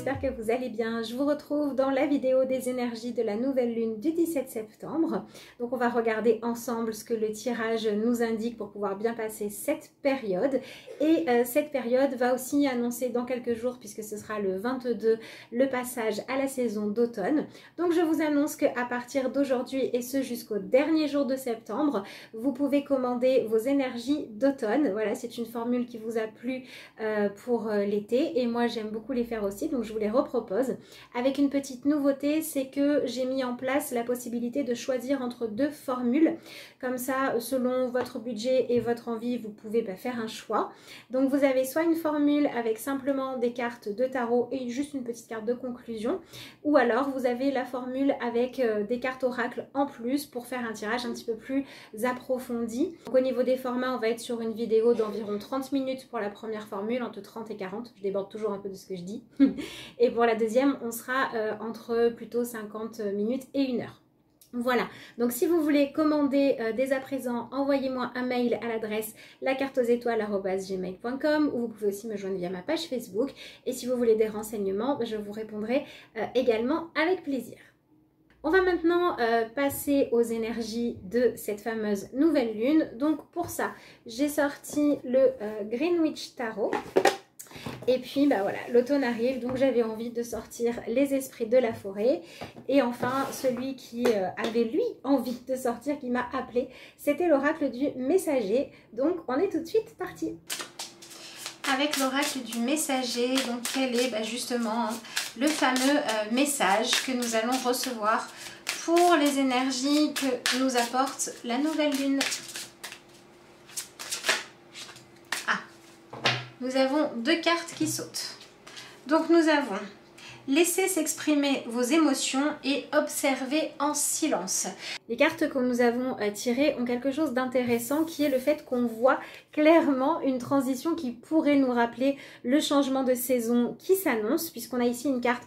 j'espère que vous allez bien. Je vous retrouve dans la vidéo des énergies de la nouvelle lune du 17 septembre. Donc on va regarder ensemble ce que le tirage nous indique pour pouvoir bien passer cette période. Et cette période va aussi annoncer dans quelques jours, puisque ce sera le 22, le passage à la saison d'automne. Donc je vous annonce qu'à partir d'aujourd'hui et ce jusqu'au dernier jour de septembre, vous pouvez commander vos énergies d'automne. Voilà, c'est une formule qui vous a plu pour l'été et moi j'aime beaucoup les faire aussi, donc je vous les repropose avec une petite nouveauté, c'est que j'ai mis en place la possibilité de choisir entre deux formules, comme ça selon votre budget et votre envie vous pouvez faire un choix. Donc vous avez soit une formule avec simplement des cartes de tarot et juste une petite carte de conclusion, ou alors vous avez la formule avec des cartes oracle en plus pour faire un tirage un petit peu plus approfondi. Donc au niveau des formats, on va être sur une vidéo d'environ 30 minutes pour la première formule, entre 30 et 40, je déborde toujours un peu de ce que je dis. Et pour la deuxième, on sera entre plutôt 50 minutes et 1 heure. Voilà, donc si vous voulez commander dès à présent, envoyez-moi un mail à l'adresse lacarteauxétoiles@gmail.com ou vous pouvez aussi me joindre via ma page Facebook. Et si vous voulez des renseignements, je vous répondrai également avec plaisir. On va maintenant passer aux énergies de cette fameuse nouvelle lune. Donc pour ça, j'ai sorti le Greenwich Tarot. Et puis bah voilà, l'automne arrive, donc j'avais envie de sortir les esprits de la forêt. Et enfin, celui qui avait lui envie de sortir, qui m'a appelé, c'était l'oracle du messager. Donc on est tout de suite parti. Avec l'oracle du messager, donc quel est justement le fameux message que nous allons recevoir pour les énergies que nous apporte la nouvelle lune. Nous avons deux cartes qui sautent. Donc nous avons laissez s'exprimer vos émotions et observer en silence. Les cartes que nous avons tirées ont quelque chose d'intéressant qui est le fait qu'on voit clairement une transition qui pourrait nous rappeler le changement de saison qui s'annonce, puisqu'on a ici une carte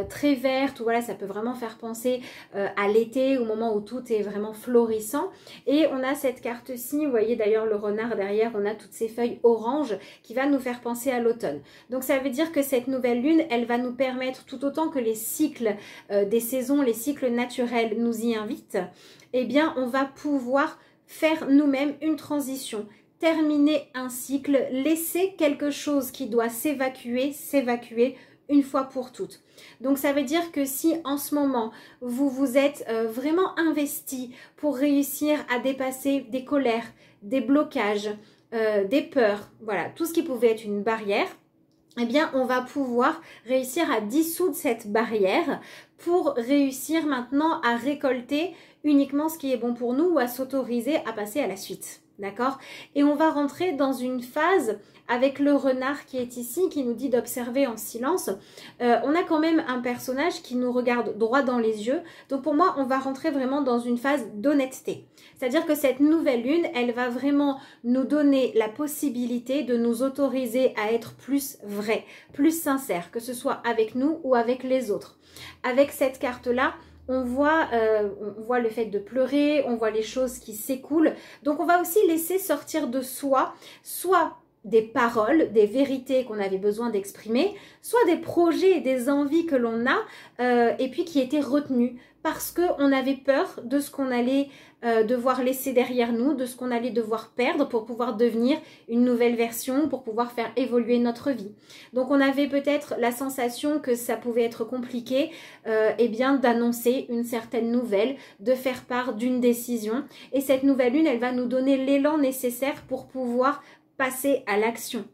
très verte où voilà, ça peut vraiment faire penser à l'été, au moment où tout est vraiment florissant. Et on a cette carte-ci, vous voyez d'ailleurs le renard derrière, on a toutes ces feuilles oranges qui va nous faire penser à l'automne. Donc ça veut dire que cette nouvelle lune, elle va nous permettre, tout autant que les cycles des saisons, les cycles naturels nous y invitent, eh bien on va pouvoir faire nous-mêmes une transition, terminer un cycle, laisser quelque chose qui doit s'évacuer une fois pour toutes. Donc ça veut dire que si en ce moment vous vous êtes vraiment investi pour réussir à dépasser des colères, des blocages, des peurs, voilà, tout ce qui pouvait être une barrière, eh bien on va pouvoir réussir à dissoudre cette barrière pour réussir maintenant à récolter uniquement ce qui est bon pour nous ou à s'autoriser à passer à la suite. D'accord? Et on va rentrer dans une phase avec le renard qui est ici, qui nous dit d'observer en silence. On a quand même un personnage qui nous regarde droit dans les yeux. Donc pour moi, on va rentrer vraiment dans une phase d'honnêteté. C'est-à-dire que cette nouvelle lune, elle va vraiment nous donner la possibilité de nous autoriser à être plus vrai, plus sincère, que ce soit avec nous ou avec les autres. Avec cette carte-là, on voit le fait de pleurer, on voit les choses qui s'écoulent. Donc on va aussi laisser sortir de soi, soit des paroles, des vérités qu'on avait besoin d'exprimer, soit des projets et des envies que l'on a et puis qui étaient retenus parce qu'on avait peur de ce qu'on allait devoir laisser derrière nous, de ce qu'on allait devoir perdre pour pouvoir devenir une nouvelle version, pour pouvoir faire évoluer notre vie. Donc on avait peut-être la sensation que ça pouvait être compliqué eh bien d'annoncer une certaine nouvelle, de faire part d'une décision. Et cette nouvelle lune, elle va nous donner l'élan nécessaire pour pouvoir passer à l'action.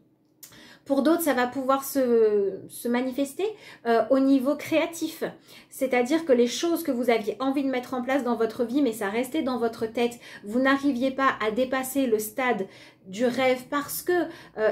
Pour d'autres, ça va pouvoir se manifester au niveau créatif. C'est-à-dire que les choses que vous aviez envie de mettre en place dans votre vie, mais ça restait dans votre tête, vous n'arriviez pas à dépasser le stade du rêve parce que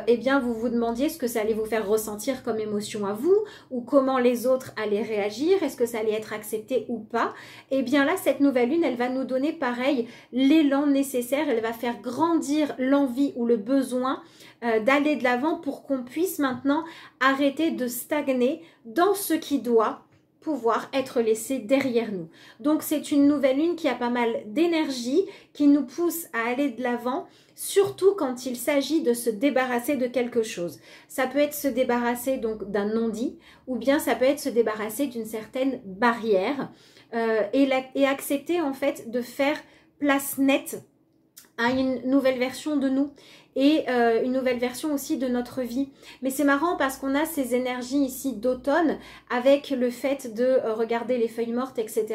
eh bien vous vous demandiez ce que ça allait vous faire ressentir comme émotion à vous ou comment les autres allaient réagir, est-ce que ça allait être accepté ou pas. Et bien là, cette nouvelle lune, elle va nous donner pareil l'élan nécessaire, elle va faire grandir l'envie ou le besoin d'aller de l'avant pour qu'on puisse maintenant arrêter de stagner dans ce qui doit pouvoir être laissé derrière nous. Donc c'est une nouvelle lune qui a pas mal d'énergie, qui nous pousse à aller de l'avant, surtout quand il s'agit de se débarrasser de quelque chose. Ça peut être se débarrasser donc d'un non-dit, ou bien ça peut être se débarrasser d'une certaine barrière et accepter en fait de faire place nette à une nouvelle version de nous et une nouvelle version aussi de notre vie. Mais c'est marrant parce qu'on a ces énergies ici d'automne avec le fait de regarder les feuilles mortes, etc.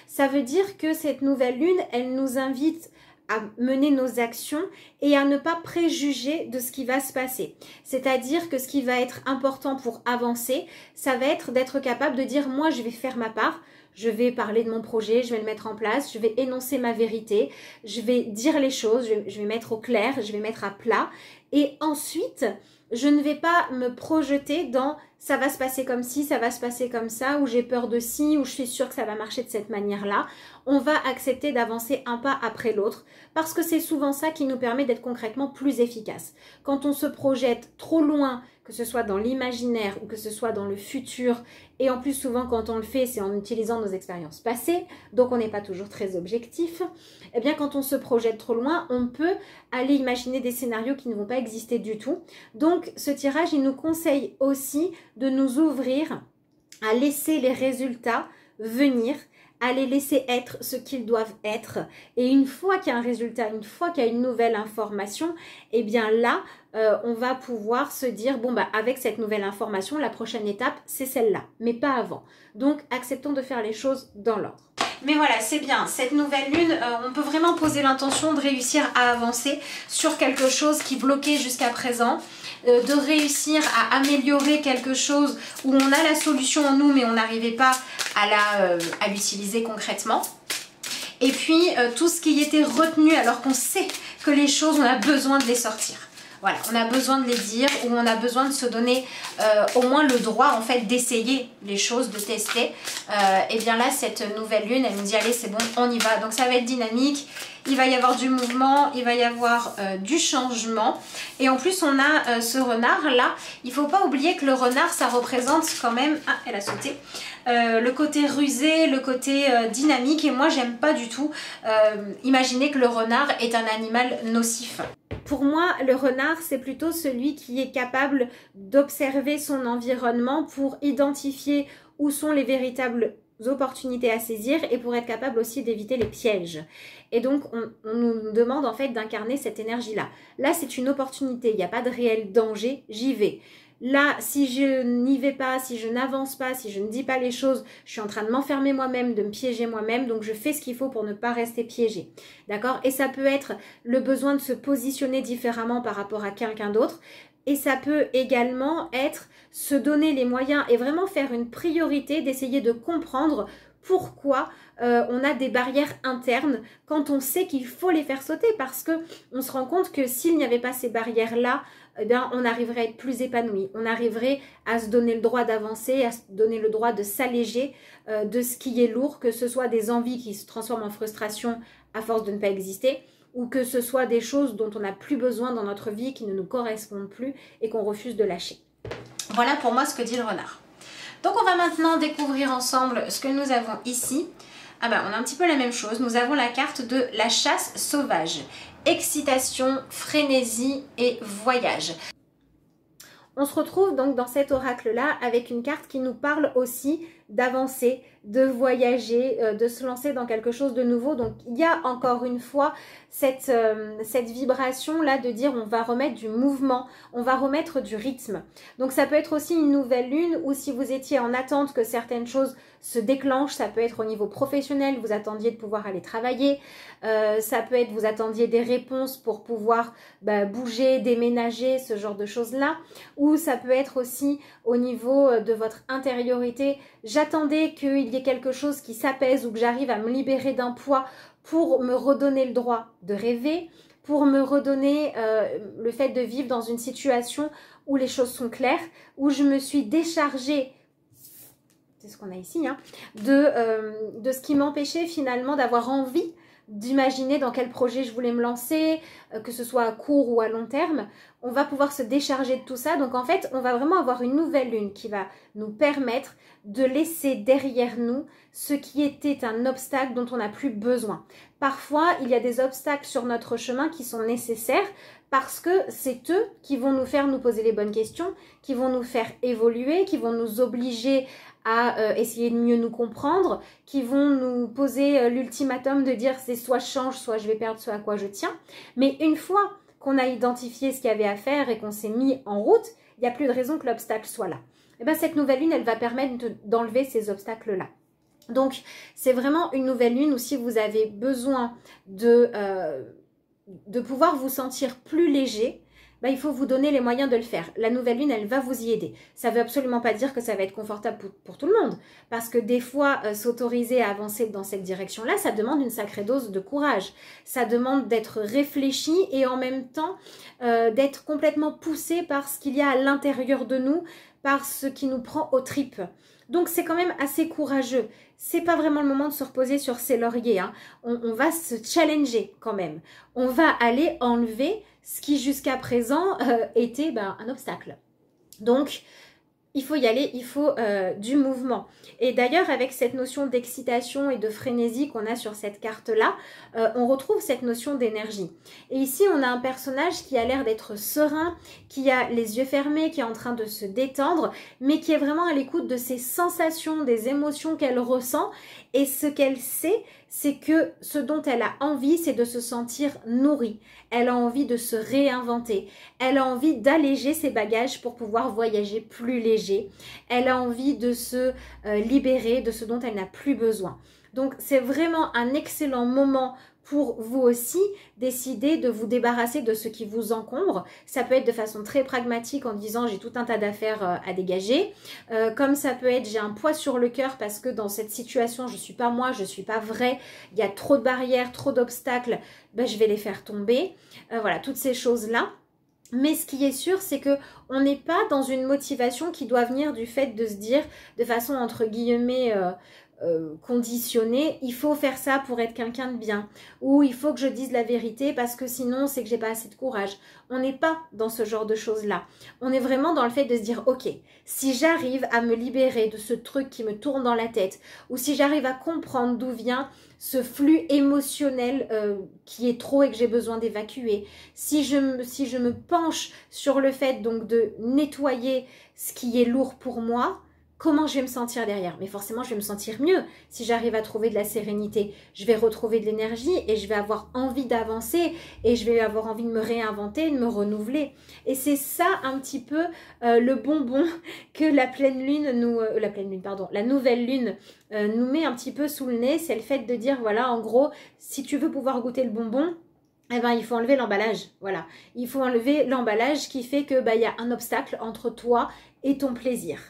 Ça veut dire que cette nouvelle lune, elle nous invite à mener nos actions et à ne pas préjuger de ce qui va se passer. C'est-à-dire que ce qui va être important pour avancer, ça va être d'être capable de dire « moi, je vais faire ma part ». Je vais parler de mon projet, je vais le mettre en place, je vais énoncer ma vérité, je vais dire les choses, je vais mettre au clair, je vais mettre à plat. Et ensuite, je ne vais pas me projeter dans ça va se passer comme ci, ça va se passer comme ça, ou j'ai peur de ci, ou je suis sûre que ça va marcher de cette manière-là. On va accepter d'avancer un pas après l'autre parce que c'est souvent ça qui nous permet d'être concrètement plus efficace. Quand on se projette trop loin, que ce soit dans l'imaginaire ou que ce soit dans le futur, et en plus souvent quand on le fait, c'est en utilisant nos expériences passées, donc on n'est pas toujours très objectif, eh bien quand on se projette trop loin, on peut aller imaginer des scénarios qui ne vont pas exister du tout. Donc ce tirage, il nous conseille aussi de nous ouvrir à laisser les résultats venir, à les laisser être ce qu'ils doivent être. Et une fois qu'il y a un résultat, une fois qu'il y a une nouvelle information, eh bien là, on va pouvoir se dire, bon, bah, avec cette nouvelle information, la prochaine étape, c'est celle-là, mais pas avant. Donc, acceptons de faire les choses dans l'ordre. Mais voilà, c'est bien. Cette nouvelle lune, on peut vraiment poser l'intention de réussir à avancer sur quelque chose qui bloquait jusqu'à présent, de réussir à améliorer quelque chose où on a la solution en nous, mais on n'arrivait pas à l'utiliser concrètement. Et puis, tout ce qui était retenu alors qu'on sait que les choses, on a besoin de les sortir. Voilà, on a besoin de les dire ou on a besoin de se donner au moins le droit en fait d'essayer les choses, de tester. Et bien là, cette nouvelle lune, elle nous dit allez c'est bon, on y va. Donc ça va être dynamique, il va y avoir du mouvement, il va y avoir du changement. Et en plus on a ce renard là, il ne faut pas oublier que le renard ça représente quand même, ah elle a sauté, le côté rusé, le côté dynamique et moi j'aime pas du tout imaginer que le renard est un animal nocif. Pour moi, le renard, c'est plutôt celui qui est capable d'observer son environnement pour identifier où sont les véritables opportunités à saisir et pour être capable aussi d'éviter les pièges. Et donc, on nous demande en fait d'incarner cette énergie-là. Là, c'est une opportunité, il n'y a pas de réel danger, j'y vais. Là, si je n'y vais pas, si je n'avance pas, si je ne dis pas les choses, je suis en train de m'enfermer moi-même, de me piéger moi-même. Donc, je fais ce qu'il faut pour ne pas rester piégé. D'accord? Et ça peut être le besoin de se positionner différemment par rapport à quelqu'un d'autre. Et ça peut également être se donner les moyens et vraiment faire une priorité d'essayer de comprendre pourquoi on a des barrières internes quand on sait qu'il faut les faire sauter parce que on se rend compte que s'il n'y avait pas ces barrières-là, eh bien, on arriverait à être plus épanoui, on arriverait à se donner le droit d'avancer, à se donner le droit de s'alléger de ce qui est lourd, que ce soit des envies qui se transforment en frustration à force de ne pas exister, ou que ce soit des choses dont on n'a plus besoin dans notre vie, qui ne nous correspondent plus et qu'on refuse de lâcher. Voilà pour moi ce que dit le renard. Donc on va maintenant découvrir ensemble ce que nous avons ici. Ah ben on a un petit peu la même chose, nous avons la carte de la chasse sauvage. Excitation, frénésie et voyage. On se retrouve donc dans cet oracle-là avec une carte qui nous parle aussi d'avancer, de voyager, de se lancer dans quelque chose de nouveau. Donc il y a encore une fois cette vibration-là de dire on va remettre du mouvement, on va remettre du rythme. Donc ça peut être aussi une nouvelle lune ou si vous étiez en attente que certaines choses se déclenchent, ça peut être au niveau professionnel, vous attendiez de pouvoir aller travailler, ça peut être vous attendiez des réponses pour pouvoir bouger, déménager, ce genre de choses-là, ou ça peut être aussi au niveau de votre intériorité, j'attendais qu'il y ait quelque chose qui s'apaise ou que j'arrive à me libérer d'un poids pour me redonner le droit de rêver, pour me redonner le fait de vivre dans une situation où les choses sont claires, où je me suis déchargée, c'est ce qu'on a ici, hein, de ce qui m'empêchait finalement d'avoir envie d'imaginer dans quel projet je voulais me lancer, que ce soit à court ou à long terme. On va pouvoir se décharger de tout ça. Donc en fait, on va vraiment avoir une nouvelle lune qui va nous permettre de laisser derrière nous ce qui était un obstacle dont on n'a plus besoin. Parfois, il y a des obstacles sur notre chemin qui sont nécessaires parce que c'est eux qui vont nous faire nous poser les bonnes questions, qui vont nous faire évoluer, qui vont nous obliger à essayer de mieux nous comprendre, qui vont nous poser l'ultimatum de dire c'est soit je change, soit je vais perdre ce à quoi je tiens. Mais une fois qu'on a identifié ce qu'il y avait à faire et qu'on s'est mis en route, il n'y a plus de raison que l'obstacle soit là. Et bien cette nouvelle lune, elle va permettre d'enlever ces obstacles-là. Donc c'est vraiment une nouvelle lune où si vous avez besoin de pouvoir vous sentir plus léger, bah, il faut vous donner les moyens de le faire. La nouvelle lune, elle va vous y aider. Ça ne veut absolument pas dire que ça va être confortable pour tout le monde. Parce que des fois, s'autoriser à avancer dans cette direction-là, ça demande une sacrée dose de courage. Ça demande d'être réfléchi et en même temps d'être complètement poussé par ce qu'il y a à l'intérieur de nous, par ce qui nous prend aux tripes. Donc c'est quand même assez courageux. C'est pas vraiment le moment de se reposer sur ses lauriers. Hein. On va se challenger quand même. On va aller enlever ce qui jusqu'à présent était un obstacle. Donc il faut y aller, il faut du mouvement. Et d'ailleurs, avec cette notion d'excitation et de frénésie qu'on a sur cette carte-là, on retrouve cette notion d'énergie. Et ici, on a un personnage qui a l'air d'être serein, qui a les yeux fermés, qui est en train de se détendre, mais qui est vraiment à l'écoute de ses sensations, des émotions qu'elle ressent. Et ce qu'elle sait, c'est que ce dont elle a envie, c'est de se sentir nourrie. Elle a envie de se réinventer. Elle a envie d'alléger ses bagages pour pouvoir voyager plus léger. Elle a envie de se libérer de ce dont elle n'a plus besoin. Donc c'est vraiment un excellent moment pour vous aussi décider de vous débarrasser de ce qui vous encombre. Ça peut être de façon très pragmatique en disant j'ai tout un tas d'affaires à dégager. Comme ça peut être j'ai un poids sur le cœur parce que dans cette situation je ne suis pas moi, je ne suis pas vrai. Il y a trop de barrières, trop d'obstacles, je vais les faire tomber. Voilà, toutes ces choses-là. Mais ce qui est sûr, c'est que on n'est pas dans une motivation qui doit venir du fait de se dire de façon entre guillemets conditionnée, il faut faire ça pour être quelqu'un de bien, ou il faut que je dise la vérité parce que sinon c'est que j'ai pas assez de courage. On n'est pas dans ce genre de choses là. On est vraiment dans le fait de se dire ok, si j'arrive à me libérer de ce truc qui me tourne dans la tête, ou si j'arrive à comprendre d'où vient ce flux émotionnel qui est trop et que j'ai besoin d'évacuer, si je me penche sur le fait donc de nettoyer ce qui est lourd pour moi, comment je vais me sentir derrière? Mais forcément, je vais me sentir mieux si j'arrive à trouver de la sérénité. Je vais retrouver de l'énergie et je vais avoir envie d'avancer et je vais avoir envie de me réinventer, de me renouveler. Et c'est ça un petit peu le bonbon que la pleine lune nous... la nouvelle lune nous met un petit peu sous le nez. C'est le fait de dire, voilà, en gros, si tu veux pouvoir goûter le bonbon, eh ben, il faut enlever l'emballage. Voilà. Il faut enlever l'emballage qui fait que y a un obstacle entre toi et ton plaisir.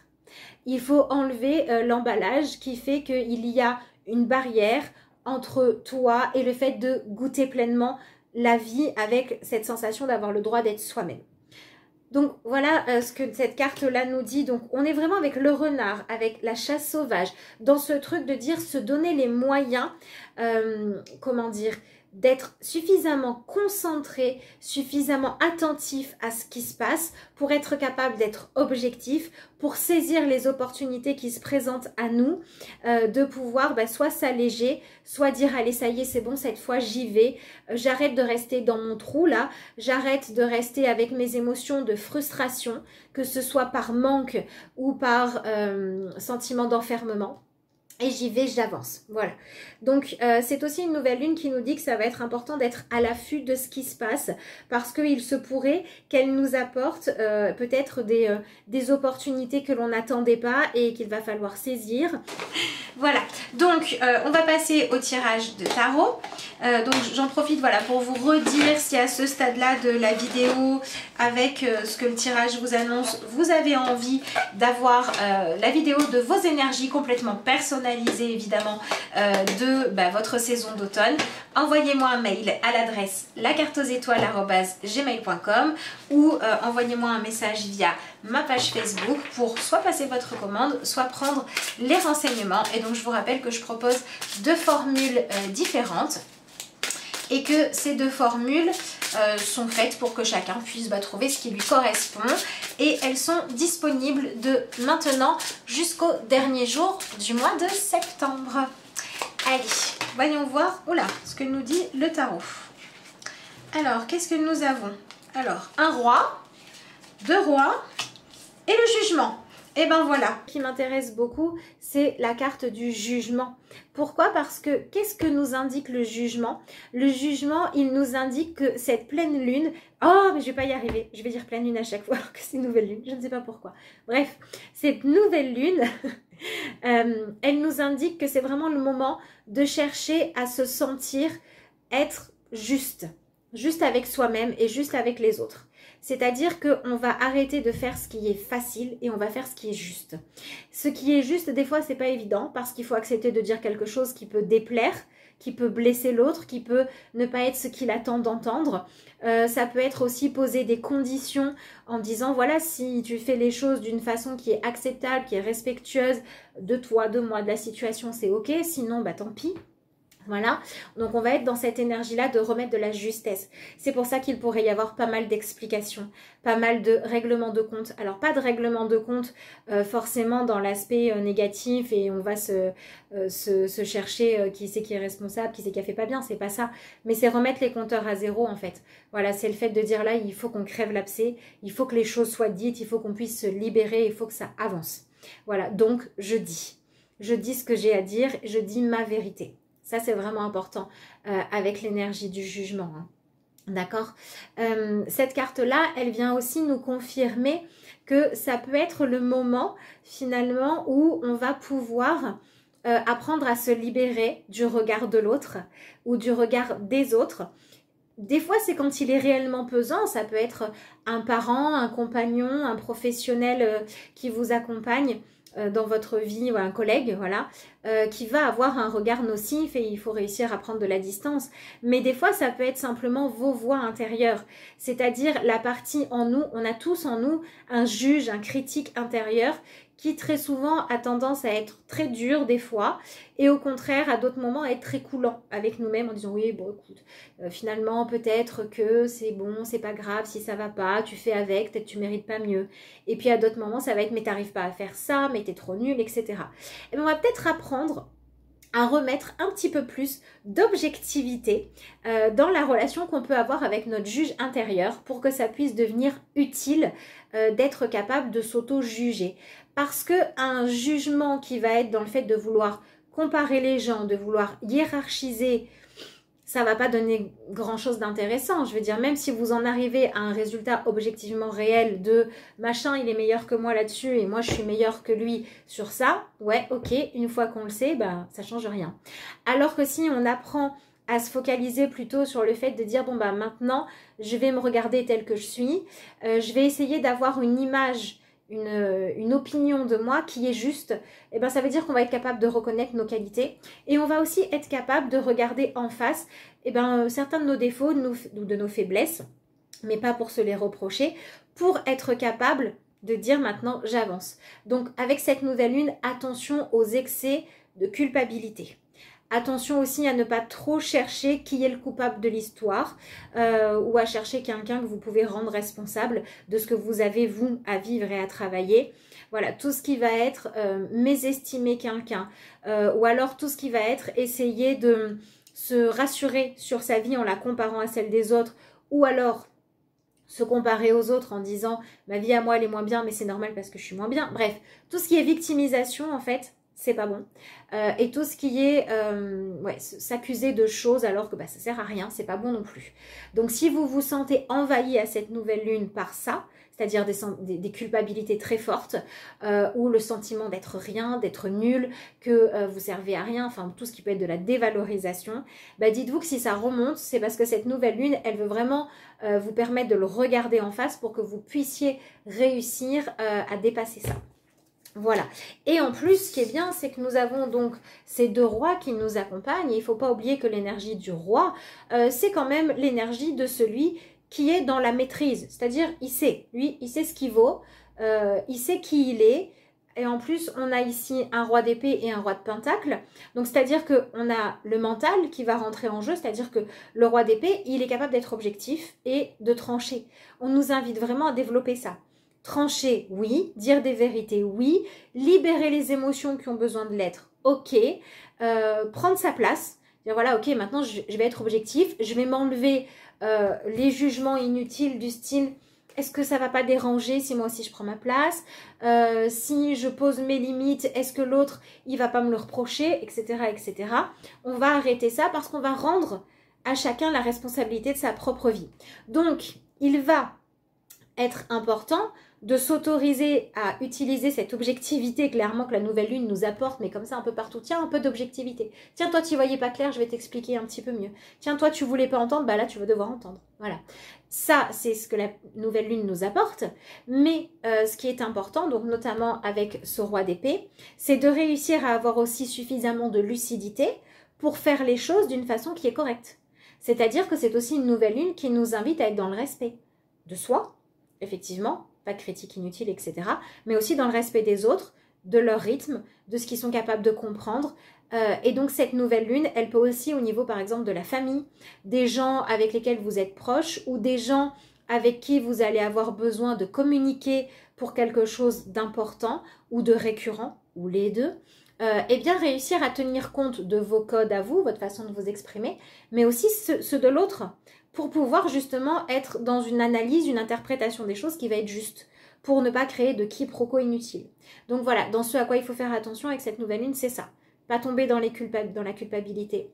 Il faut enlever l'emballage qui fait qu'il y a une barrière entre toi et le fait de goûter pleinement la vie avec cette sensation d'avoir le droit d'être soi-même. Donc voilà ce que cette carte-là nous dit. Donc on est vraiment avec le renard, avec la chasse sauvage, dans ce truc de dire se donner les moyens, comment dire, d'être suffisamment concentré, suffisamment attentif à ce qui se passe pour être capable d'être objectif, pour saisir les opportunités qui se présentent à nous, de pouvoir soit s'alléger, soit dire allez ça y est c'est bon cette fois j'y vais, j'arrête de rester dans mon trou là, j'arrête de rester avec mes émotions de frustration, que ce soit par manque ou par sentiment d'enfermement. Et j'y vais, j'avance. Voilà. Donc, c'est aussi une nouvelle lune qui nous dit que ça va être important d'être à l'affût de ce qui se passe parce qu'il se pourrait qu'elle nous apporte peut-être des opportunités que l'on n'attendait pas et qu'il va falloir saisir. Voilà. Donc, on va passer au tirage de tarot. Donc, j'en profite voilà, pour vous redire si à ce stade-là de la vidéo, avec ce que le tirage vous annonce, vous avez envie d'avoir la vidéo de vos énergies complètement personnalisées évidemment de votre saison d'automne, envoyez-moi un mail à l'adresse lacarteauxétoiles@gmail.com ou envoyez-moi un message via ma page Facebook pour soit passer votre commande, soit prendre les renseignements. Et donc je vous rappelle que je propose deux formules différentes. et que ces deux formules sont faites pour que chacun puisse trouver ce qui lui correspond. Et elles sont disponibles de maintenant jusqu'au dernier jour du mois de septembre. Allez, voyons voir ce que nous dit le tarot. Alors, qu'est-ce que nous avons? Alors, un roi, deux rois et le jugement. Et ben voilà. Ce qui m'intéresse beaucoup, c'est la carte du jugement. Pourquoi? Parce que qu'est-ce que nous indique le jugement? Le jugement, il nous indique que cette pleine lune... Oh, mais je vais pas y arriver. Je vais dire pleine lune à chaque fois alors que c'est nouvelle lune. Je ne sais pas pourquoi. Bref, cette nouvelle lune, elle nous indique que c'est vraiment le moment de chercher à se sentir être juste. Juste avec soi-même et juste avec les autres. C'est-à-dire qu'on va arrêter de faire ce qui est facile et on va faire ce qui est juste. Ce qui est juste, des fois, c'est pas évident parce qu'il faut accepter de dire quelque chose qui peut déplaire, qui peut blesser l'autre, qui peut ne pas être ce qu'il attend d'entendre. Ça peut être aussi poser des conditions en disant, voilà, si tu fais les choses d'une façon qui est acceptable, qui est respectueuse de toi, de moi, de la situation, c'est ok. Sinon, tant pis. Voilà, donc on va être dans cette énergie-là de remettre de la justesse. C'est pour ça qu'il pourrait y avoir pas mal d'explications, pas mal de règlements de compte. Alors pas de règlement de compte forcément dans l'aspect négatif et on va se chercher qui c'est qui est responsable, qui c'est qui a fait pas bien, c'est pas ça. Mais c'est remettre les compteurs à zéro en fait. Voilà, c'est le fait de dire là, il faut qu'on crève l'abcès, il faut que les choses soient dites, il faut qu'on puisse se libérer, il faut que ça avance. Voilà, donc je dis ce que j'ai à dire, je dis ma vérité. Ça, c'est vraiment important avec l'énergie du jugement. Hein. D'accord? Cette carte-là, elle vient aussi nous confirmer que ça peut être le moment, finalement, où on va pouvoir apprendre à se libérer du regard de l'autre ou du regard des autres. Des fois, c'est quand il est réellement pesant. Ça peut être un parent, un compagnon, un professionnel qui vous accompagne dans votre vie, ou un collègue, voilà, qui va avoir un regard nocif et il faut réussir à prendre de la distance. Mais des fois, ça peut être simplement vos voix intérieures, c'est-à-dire la partie en nous, on a tous en nous un juge, un critique intérieur qui très souvent a tendance à être très dur des fois et au contraire à d'autres moments à être très coulant avec nous-mêmes en disant oui bon écoute finalement peut-être que c'est bon, c'est pas grave si ça va pas, tu fais avec, peut-être tu mérites pas mieux. Et puis à d'autres moments ça va être mais t'arrives pas à faire ça, mais t'es trop nul, etc. Et bien on va peut-être apprendre à remettre un petit peu plus d'objectivité dans la relation qu'on peut avoir avec notre juge intérieur pour que ça puisse devenir utile d'être capable de s'auto-juger. Parce qu'un jugement qui va être dans le fait de vouloir comparer les gens, de vouloir hiérarchiser, ça ne va pas donner grand-chose d'intéressant. Je veux dire, même si vous en arrivez à un résultat objectivement réel de machin, il est meilleur que moi là-dessus et moi je suis meilleur que lui sur ça, ouais, ok, une fois qu'on le sait, ça change rien. Alors que si on apprend à se focaliser plutôt sur le fait de dire bon maintenant, je vais me regarder tel que je suis, je vais essayer d'avoir une image, une opinion de moi qui est juste, et ça veut dire qu'on va être capable de reconnaître nos qualités et on va aussi être capable de regarder en face certains de nos défauts ou de nos faiblesses, mais pas pour se les reprocher, pour être capable de dire maintenant j'avance. Donc avec cette nouvelle lune, attention aux excès de culpabilité. Attention aussi à ne pas trop chercher qui est le coupable de l'histoire ou à chercher quelqu'un que vous pouvez rendre responsable de ce que vous avez, vous, à vivre et à travailler. Voilà, tout ce qui va être mésestimer quelqu'un ou alors tout ce qui va être essayer de se rassurer sur sa vie en la comparant à celle des autres ou alors se comparer aux autres en disant ma vie à moi elle est moins bien mais c'est normal parce que je suis moins bien. Bref, tout ce qui est victimisation en fait, c'est pas bon. Et tout ce qui est s'accuser de choses alors que ça sert à rien, c'est pas bon non plus. Donc si vous vous sentez envahi à cette nouvelle lune par ça, c'est-à-dire des culpabilités très fortes, ou le sentiment d'être rien, d'être nul, que vous servez à rien, enfin tout ce qui peut être de la dévalorisation, dites-vous que si ça remonte, c'est parce que cette nouvelle lune, elle veut vraiment vous permettre de le regarder en face pour que vous puissiez réussir à dépasser ça. Voilà. Et en plus, ce qui est bien, c'est que nous avons donc ces deux rois qui nous accompagnent. Et il ne faut pas oublier que l'énergie du roi, c'est quand même l'énergie de celui qui est dans la maîtrise. C'est-à-dire, il sait, lui, il sait ce qu'il vaut, il sait qui il est. Et en plus, on a ici un roi d'épée et un roi de pentacle. Donc, c'est-à-dire qu'on a le mental qui va rentrer en jeu. C'est-à-dire que le roi d'épée, il est capable d'être objectif et de trancher. On nous invite vraiment à développer ça. Trancher, oui. Dire des vérités, oui. Libérer les émotions qui ont besoin de l'être, ok. Prendre sa place. Dire voilà, ok, maintenant, je vais être objectif. Je vais m'enlever les jugements inutiles du style... Est-ce que ça va pas déranger si moi aussi je prends ma place? Si je pose mes limites, est-ce que l'autre, il va pas me le reprocher, etc., etc. On va arrêter ça parce qu'on va rendre à chacun la responsabilité de sa propre vie. Donc, il va être important de s'autoriser à utiliser cette objectivité clairement que la nouvelle lune nous apporte, mais comme ça un peu partout. Tiens, un peu d'objectivité. Tiens, toi, tu voyais pas clair, je vais t'expliquer un petit peu mieux. Tiens, toi, tu voulais pas entendre, bah là, tu vas devoir entendre. Voilà. Ça, c'est ce que la nouvelle lune nous apporte. Mais ce qui est important, donc notamment avec ce roi d'épée, c'est de réussir à avoir aussi suffisamment de lucidité pour faire les choses d'une façon qui est correcte. C'est-à-dire que c'est aussi une nouvelle lune qui nous invite à être dans le respect de soi, effectivement, pas de critique inutile, etc. Mais aussi dans le respect des autres, de leur rythme, de ce qu'ils sont capables de comprendre. Et donc cette nouvelle lune, elle peut aussi au niveau par exemple de la famille, des gens avec lesquels vous êtes proches ou des gens avec qui vous allez avoir besoin de communiquer pour quelque chose d'important ou de récurrent, ou les deux. Et bien réussir à tenir compte de vos codes à vous, votre façon de vous exprimer, mais aussi ceux de l'autre, pour pouvoir justement être dans une analyse, une interprétation des choses qui va être juste, pour ne pas créer de quiproquos inutiles. Donc voilà, dans ce à quoi il faut faire attention avec cette nouvelle lune, c'est ça. Pas tomber dans la culpabilité,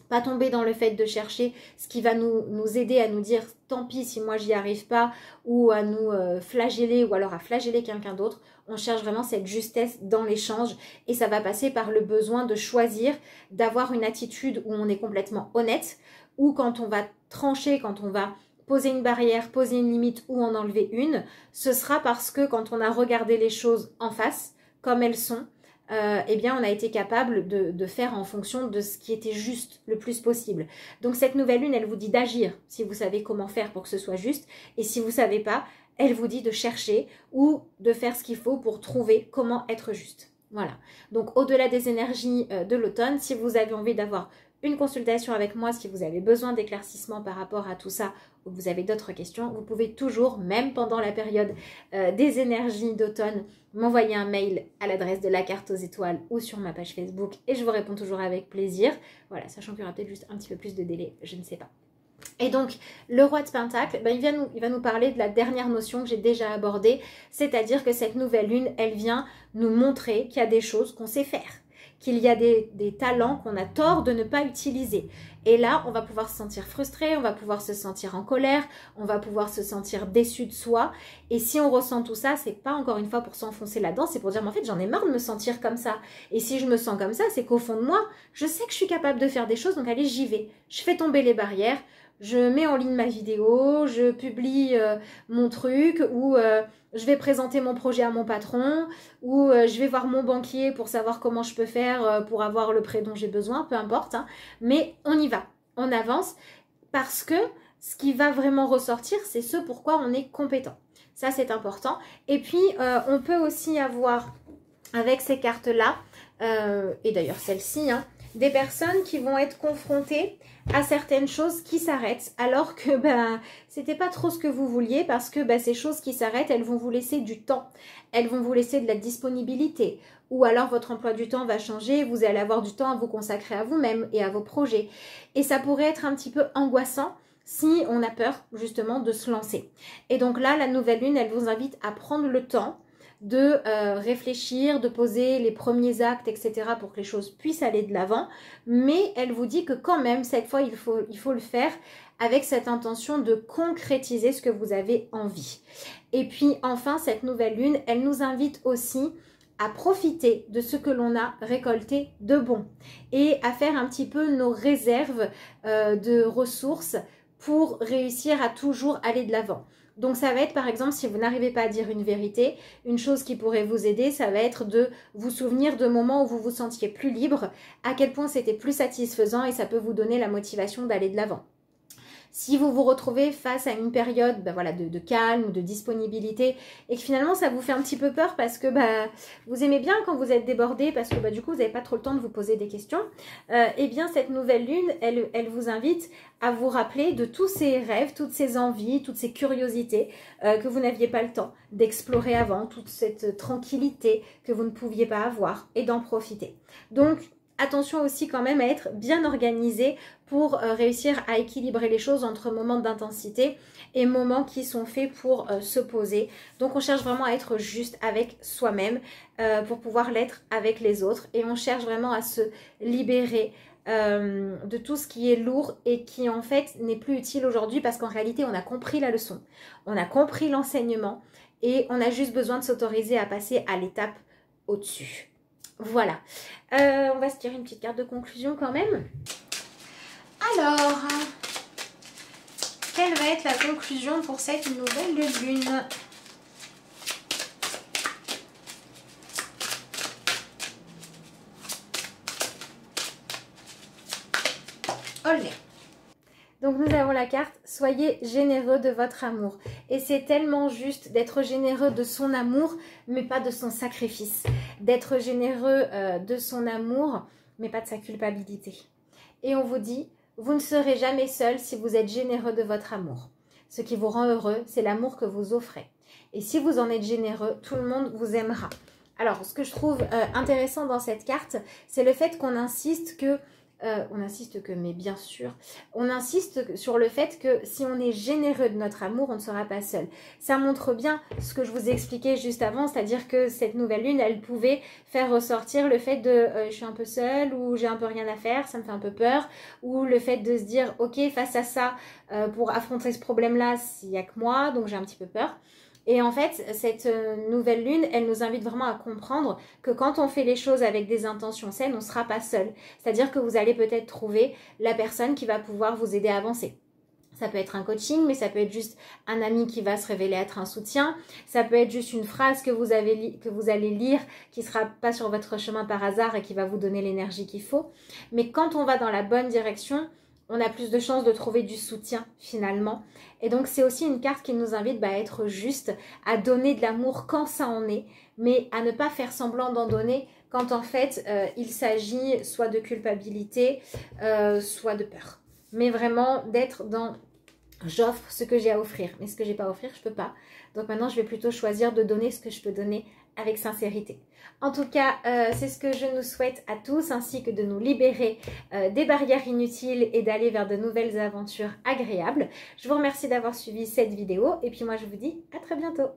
pas tomber dans le fait de chercher ce qui va nous aider à nous dire tant pis si moi j'y arrive pas, ou à nous flageller, ou alors à flageller quelqu'un d'autre. On cherche vraiment cette justesse dans l'échange et ça va passer par le besoin de choisir, d'avoir une attitude où on est complètement honnête, ou quand on va trancher, quand on va poser une barrière, poser une limite ou en enlever une, ce sera parce que quand on a regardé les choses en face, comme elles sont, eh bien on a été capable de faire en fonction de ce qui était juste le plus possible. Donc cette nouvelle lune, elle vous dit d'agir si vous savez comment faire pour que ce soit juste, et si vous ne savez pas, elle vous dit de chercher ou de faire ce qu'il faut pour trouver comment être juste. Voilà. Donc au-delà des énergies de l'automne, si vous avez envie d'avoir une consultation avec moi, si vous avez besoin d'éclaircissement par rapport à tout ça, ou vous avez d'autres questions, vous pouvez toujours, même pendant la période des énergies d'automne, m'envoyer un mail à l'adresse de la carte aux étoiles ou sur ma page Facebook et je vous réponds toujours avec plaisir. Voilà, sachant qu'il y aura peut-être juste un petit peu plus de délai, je ne sais pas. Et donc, le roi de Pentacle, ben, il va nous parler de la dernière notion que j'ai déjà abordée, c'est-à-dire que cette nouvelle lune, elle vient nous montrer qu'il y a des choses qu'on sait faire, qu'il y a des talents qu'on a tort de ne pas utiliser. Et là, on va pouvoir se sentir frustré, on va pouvoir se sentir en colère, on va pouvoir se sentir déçu de soi. Et si on ressent tout ça, c'est pas encore une fois pour s'enfoncer là-dedans, c'est pour dire, mais en fait, j'en ai marre de me sentir comme ça. Et si je me sens comme ça, c'est qu'au fond de moi, je sais que je suis capable de faire des choses, donc allez, j'y vais. Je fais tomber les barrières, je mets en ligne ma vidéo, je publie mon truc, ou je vais présenter mon projet à mon patron, ou je vais voir mon banquier pour savoir comment je peux faire pour avoir le prêt dont j'ai besoin, peu importe. Hein. Mais on y va, on avance, parce que ce qui va vraiment ressortir, c'est ce pourquoi on est compétent. Ça, c'est important. Et puis, on peut aussi avoir, avec ces cartes-là, et d'ailleurs celle-ci, hein, des personnes qui vont être confrontées à certaines choses qui s'arrêtent alors que c'était pas trop ce que vous vouliez, parce que ces choses qui s'arrêtent, elles vont vous laisser du temps, elles vont vous laisser de la disponibilité, ou alors votre emploi du temps va changer, vous allez avoir du temps à vous consacrer à vous-même et à vos projets, et ça pourrait être un petit peu angoissant si on a peur justement de se lancer. Et donc là, la nouvelle lune, elle vous invite à prendre le temps de réfléchir, de poser les premiers actes, etc. pour que les choses puissent aller de l'avant. Mais elle vous dit que quand même, cette fois, il faut le faire avec cette intention de concrétiser ce que vous avez envie. Et puis enfin, cette nouvelle lune, elle nous invite aussi à profiter de ce que l'on a récolté de bon et à faire un petit peu nos réserves de ressources pour réussir à toujours aller de l'avant. Donc ça va être par exemple, si vous n'arrivez pas à dire une vérité, une chose qui pourrait vous aider, ça va être de vous souvenir de moments où vous vous sentiez plus libre, à quel point c'était plus satisfaisant, et ça peut vous donner la motivation d'aller de l'avant. Si vous vous retrouvez face à une période voilà, de calme ou de disponibilité et que finalement ça vous fait un petit peu peur parce que vous aimez bien quand vous êtes débordé parce que du coup vous n'avez pas trop le temps de vous poser des questions, eh bien cette nouvelle lune, elle vous invite à vous rappeler de tous ces rêves, toutes ces envies, toutes ces curiosités que vous n'aviez pas le temps d'explorer avant, toute cette tranquillité que vous ne pouviez pas avoir et d'en profiter. Donc, attention aussi quand même à être bien organisé pour réussir à équilibrer les choses entre moments d'intensité et moments qui sont faits pour se poser. Donc on cherche vraiment à être juste avec soi-même pour pouvoir l'être avec les autres. Et on cherche vraiment à se libérer de tout ce qui est lourd et qui en fait n'est plus utile aujourd'hui parce qu'en réalité on a compris la leçon, on a compris l'enseignement et on a juste besoin de s'autoriser à passer à l'étape au-dessus. Voilà, on va se tirer une petite carte de conclusion quand même. Alors, quelle va être la conclusion pour cette nouvelle lune? Olé. Donc nous avons la carte « Soyez généreux de votre amour ». Et c'est tellement juste d'être généreux de son amour, mais pas de son sacrifice. D'être généreux de son amour, mais pas de sa culpabilité. Et on vous dit, vous ne serez jamais seul si vous êtes généreux de votre amour. Ce qui vous rend heureux, c'est l'amour que vous offrez. Et si vous en êtes généreux, tout le monde vous aimera. Alors, ce que je trouve intéressant dans cette carte, c'est le fait qu'on insiste que... mais bien sûr, on insiste sur le fait que si on est généreux de notre amour, on ne sera pas seul. Ça montre bien ce que je vous ai expliqué juste avant, c'est-à-dire que cette nouvelle lune, elle pouvait faire ressortir le fait de je suis un peu seule ou j'ai un peu rien à faire, ça me fait un peu peur, ou le fait de se dire ok, face à ça, pour affronter ce problème-là, il n'y a que moi, donc j'ai un petit peu peur. Et en fait, cette nouvelle lune, elle nous invite vraiment à comprendre que quand on fait les choses avec des intentions saines, on ne sera pas seul. C'est-à-dire que vous allez peut-être trouver la personne qui va pouvoir vous aider à avancer. Ça peut être un coaching, mais ça peut être juste un ami qui va se révéler être un soutien. Ça peut être juste une phrase que vous allez lire qui ne sera pas sur votre chemin par hasard et qui va vous donner l'énergie qu'il faut. Mais quand on va dans la bonne direction, on a plus de chances de trouver du soutien finalement. Et donc c'est aussi une carte qui nous invite à être juste, à donner de l'amour quand ça en est, mais à ne pas faire semblant d'en donner quand en fait il s'agit soit de culpabilité, soit de peur. Mais vraiment d'être dans j'offre ce que j'ai à offrir, mais ce que j'ai pas à offrir, je peux pas. Donc maintenant je vais plutôt choisir de donner ce que je peux donner avec sincérité. En tout cas, c'est ce que je nous souhaite à tous, ainsi que de nous libérer des barrières inutiles et d'aller vers de nouvelles aventures agréables. Je vous remercie d'avoir suivi cette vidéo et puis moi je vous dis à très bientôt.